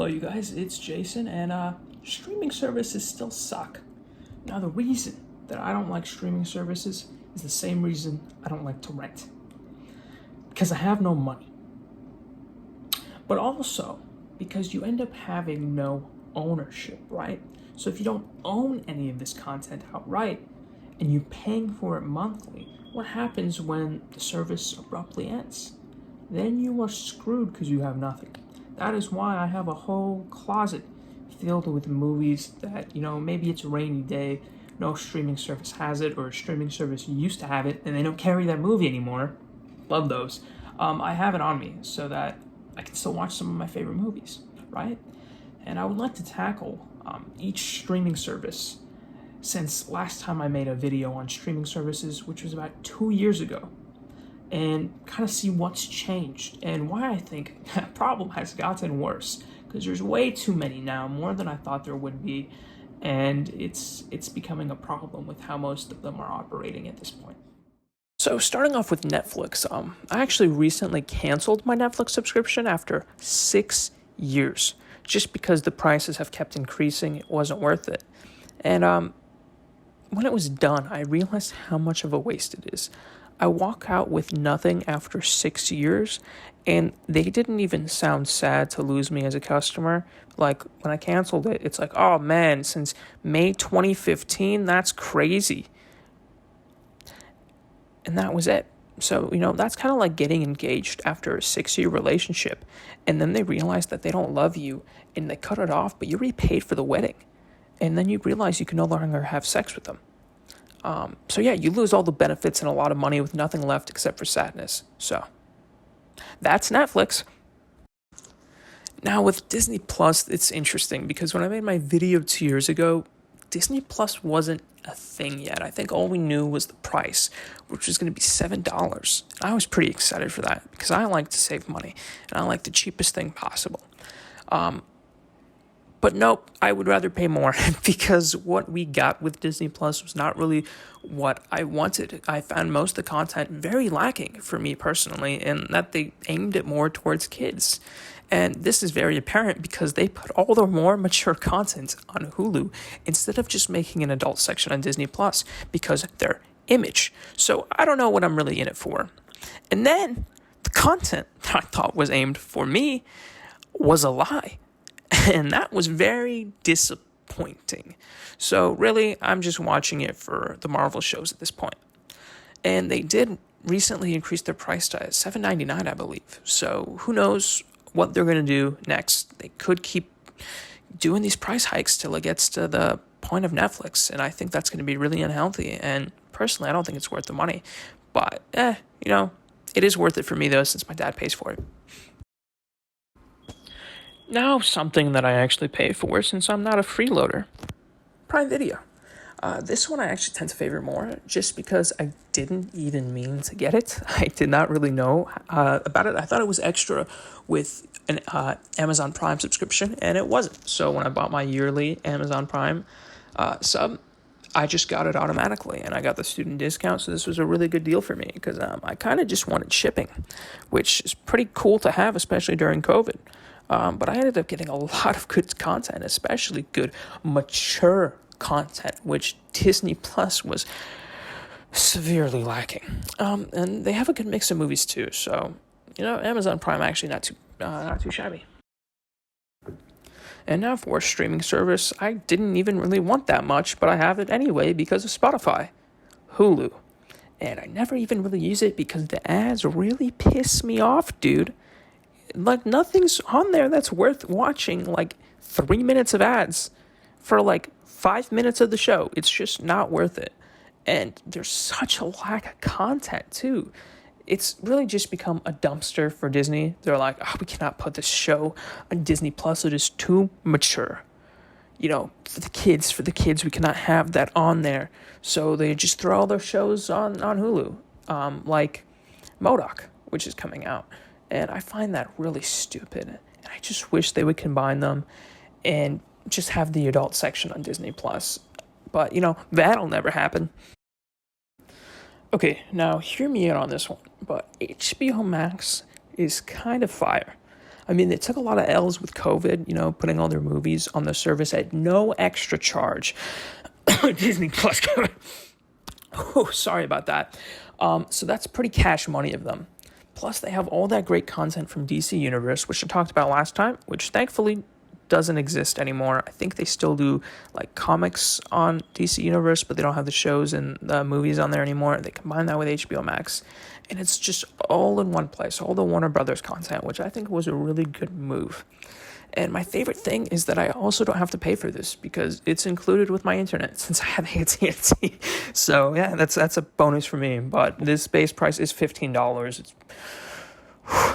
Hello you guys, it's Jason, and streaming services still suck. Now the reason that I don't like streaming services is the same reason I don't like to rent. Because I have no money. But also because you end up having no ownership, right? So if you don't own any of this content outright and you're paying for it monthly, what happens when the service abruptly ends? Then you are screwed because you have nothing. That is why I have a whole closet filled with movies that, maybe it's a rainy day, no streaming service has it, or a streaming service used to have it, and they don't carry that movie anymore. Love those. I have it on me so that I can still watch some of my favorite movies, right? And I would like to tackle each streaming service since last time I made a video on streaming services, which was about 2 years ago, and kind of see what's changed and why I think that problem has gotten worse, because there's way too many now, more than I thought there would be, and it's becoming a problem with how most of them are operating at this point. So starting off with Netflix, I actually recently canceled my Netflix subscription after 6 years, just because the prices have kept increasing. It wasn't worth it. And when it was done, I realized how much of a waste it is. I walk out with nothing after 6 years, and they didn't even sound sad to lose me as a customer. Like, when I canceled it, it's like, oh man, since May 2015, that's crazy. And that was it. So, that's kind of like getting engaged after a 6-year relationship, and then they realize that they don't love you, and they cut it off, but you already paid for the wedding. And then you realize you can no longer have sex with them. So yeah, you lose all the benefits and a lot of money with nothing left except for sadness. So that's Netflix. Now with Disney Plus, it's interesting because when I made my video 2 years ago, Disney Plus wasn't a thing yet. I think all we knew was the price, which was going to be $7. I was pretty excited for that because I like to save money and I like the cheapest thing possible. But nope, I would rather pay more because what we got with Disney Plus was not really what I wanted. I found most of the content very lacking for me personally, and that they aimed it more towards kids. And this is very apparent because they put all their more mature content on Hulu instead of just making an adult section on Disney Plus because of their image. So I don't know what I'm really in it for. And then the content that I thought was aimed for me was a lie. And that was very disappointing. So really, I'm just watching it for the Marvel shows at this point. And they did recently increase their price to $7.99, I believe. So who knows what they're going to do next. They could keep doing these price hikes till it gets to the point of Netflix. And I think that's going to be really unhealthy. And personally, I don't think it's worth the money. But, it is worth it for me, though, since my dad pays for it. Now something that I actually pay for since I'm not a freeloader. Prime Video. This one I actually tend to favor more just because I didn't even mean to get it. I did not really know about it. I thought it was extra with an Amazon Prime subscription, and it wasn't. So when I bought my yearly Amazon Prime sub, I just got it automatically, and I got the student discount, so this was a really good deal for me because I kind of just wanted shipping, which is pretty cool to have, especially during COVID. But I ended up getting a lot of good content, especially good, mature content, which Disney Plus was severely lacking. And they have a good mix of movies too. So, Amazon Prime actually not too shabby. And now for a streaming service, I didn't even really want that much, but I have it anyway because of Spotify, Hulu. And I never even really use it because the ads really piss me off, dude. Like, nothing's on there that's worth watching, like 3 minutes of ads for like 5 minutes of the show. It's just not worth it. And there's such a lack of content too. It's really just become a dumpster for Disney. They're like, oh, we cannot put this show on Disney Plus. It is too mature. For the kids, we cannot have that on there. So they just throw all their shows on Hulu, like MODOK, which is coming out. And I find that really stupid. And I just wish they would combine them and just have the adult section on Disney Plus. But, that'll never happen. Okay, now hear me out on this one. But HBO Max is kind of fire. I mean, they took a lot of L's with COVID, putting all their movies on the service at no extra charge. Disney Plus. Oh, sorry about that. So that's pretty cash money of them. Plus, they have all that great content from DC Universe, which I talked about last time, which thankfully doesn't exist anymore. I think they still do like comics on DC Universe, but they don't have the shows and the movies on there anymore. They combine that with HBO Max, and it's just all in one place, all the Warner Brothers content, which I think was a really good move. And my favorite thing is that I also don't have to pay for this because it's included with my internet since I have AT&T. So yeah, that's a bonus for me. But this base price is $15.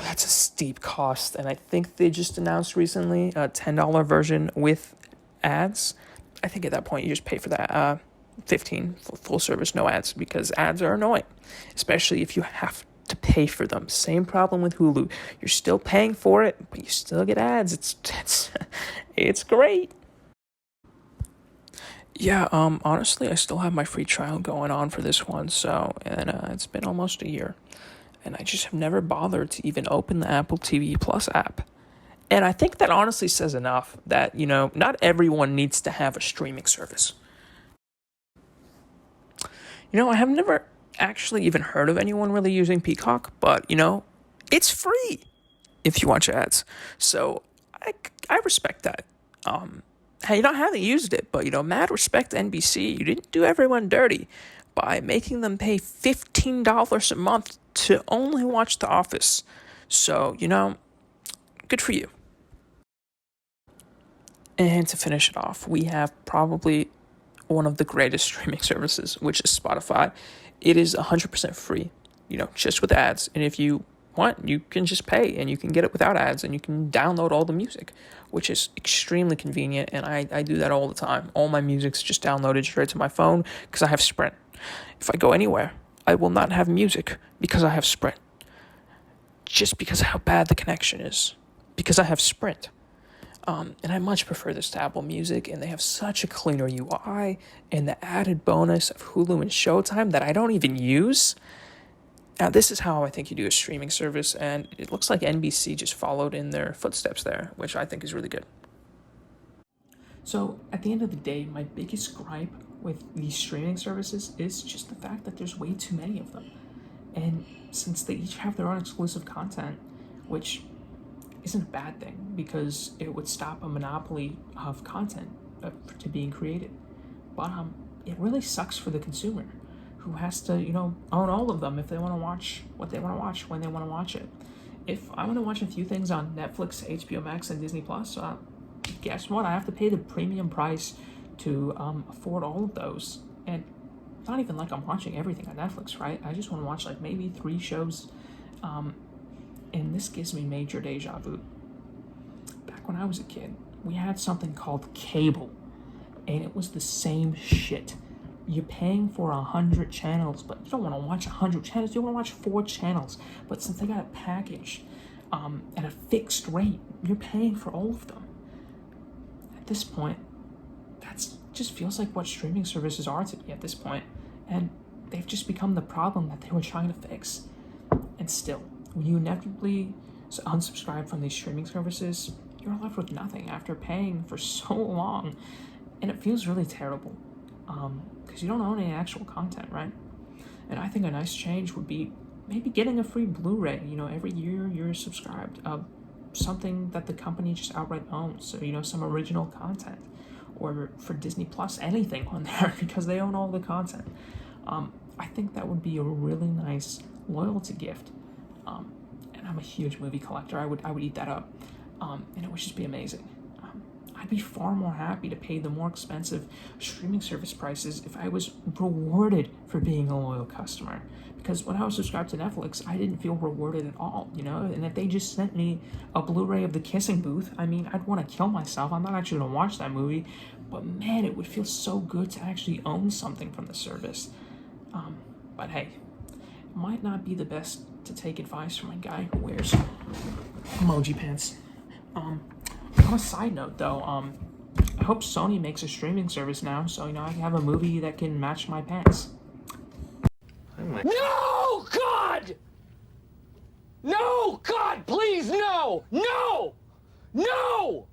That's a steep cost, and I think they just announced recently a $10 version with ads. I think at that point you just pay for that $15 for full service, no ads, because ads are annoying, especially if you have to pay for them. Same problem with Hulu. You're still paying for it, but you still get ads. It's great. Yeah, honestly, I still have my free trial going on for this one, and it's been almost a year. And I just have never bothered to even open the Apple TV Plus app. And I think that honestly says enough that, not everyone needs to have a streaming service. I have never actually even heard of anyone really using Peacock, but, it's free if you watch ads. So I respect that. Hey, I haven't used it, but, mad respect to NBC. You didn't do everyone dirty by making them pay $15 a month to only watch The Office. So, good for you. And to finish it off, we have probably one of the greatest streaming services, which is Spotify. It is 100% free, just with ads. And if you want, you can just pay and you can get it without ads and you can download all the music, which is extremely convenient. And I do that all the time. All my music's just downloaded straight to my phone because I have Sprint. If I go anywhere, I will not have music because I have Sprint. Just because of how bad the connection is. Because I have Sprint. And I much prefer this to Apple Music, and they have such a cleaner UI, and the added bonus of Hulu and Showtime that I don't even use. Now, this is how I think you do a streaming service, and it looks like NBC just followed in their footsteps there, which I think is really good. So, at the end of the day, my biggest gripe with these streaming services is just the fact that there's way too many of them. And since they each have their own exclusive content, which isn't a bad thing because it would stop a monopoly of content to being created. But it really sucks for the consumer who has to, own all of them if they want to watch what they want to watch when they want to watch it. If I want to watch a few things on Netflix, HBO Max, and Disney Plus, guess what? I have to pay the premium price to afford all of those. And it's not even like I'm watching everything on Netflix, right? I just want to watch like maybe 3 shows. And this gives me major deja vu. Back when I was a kid, we had something called cable, and it was the same shit. You're paying for 100 channels, but you don't want to watch 100 channels. You want to watch 4 channels. But since they got a package at a fixed rate, you're paying for all of them. At this point, that just feels like what streaming services are to me at this point, and they've just become the problem that they were trying to fix. And still, when you inevitably unsubscribe from these streaming services, you're left with nothing after paying for so long. And it feels really terrible because you don't own any actual content, right? And I think a nice change would be maybe getting a free Blu-ray, every year you're subscribed. Something that the company just outright owns. So, some original content. Or for Disney Plus, anything on there because they own all the content. I think that would be a really nice loyalty gift. And I'm a huge movie collector. I would eat that up. And it would just be amazing. I'd be far more happy to pay the more expensive streaming service prices if I was rewarded for being a loyal customer. Because when I was subscribed to Netflix, I didn't feel rewarded at all, And if they just sent me a Blu-ray of The Kissing Booth, I'd want to kill myself. I'm not actually going to watch that movie. But man, it would feel so good to actually own something from the service. But hey, it might not be the best to take advice from a guy who wears emoji pants. On a side note, though, I hope Sony makes a streaming service now, so I can have a movie that can match my pants. No, God! No! God, please, no! No! No!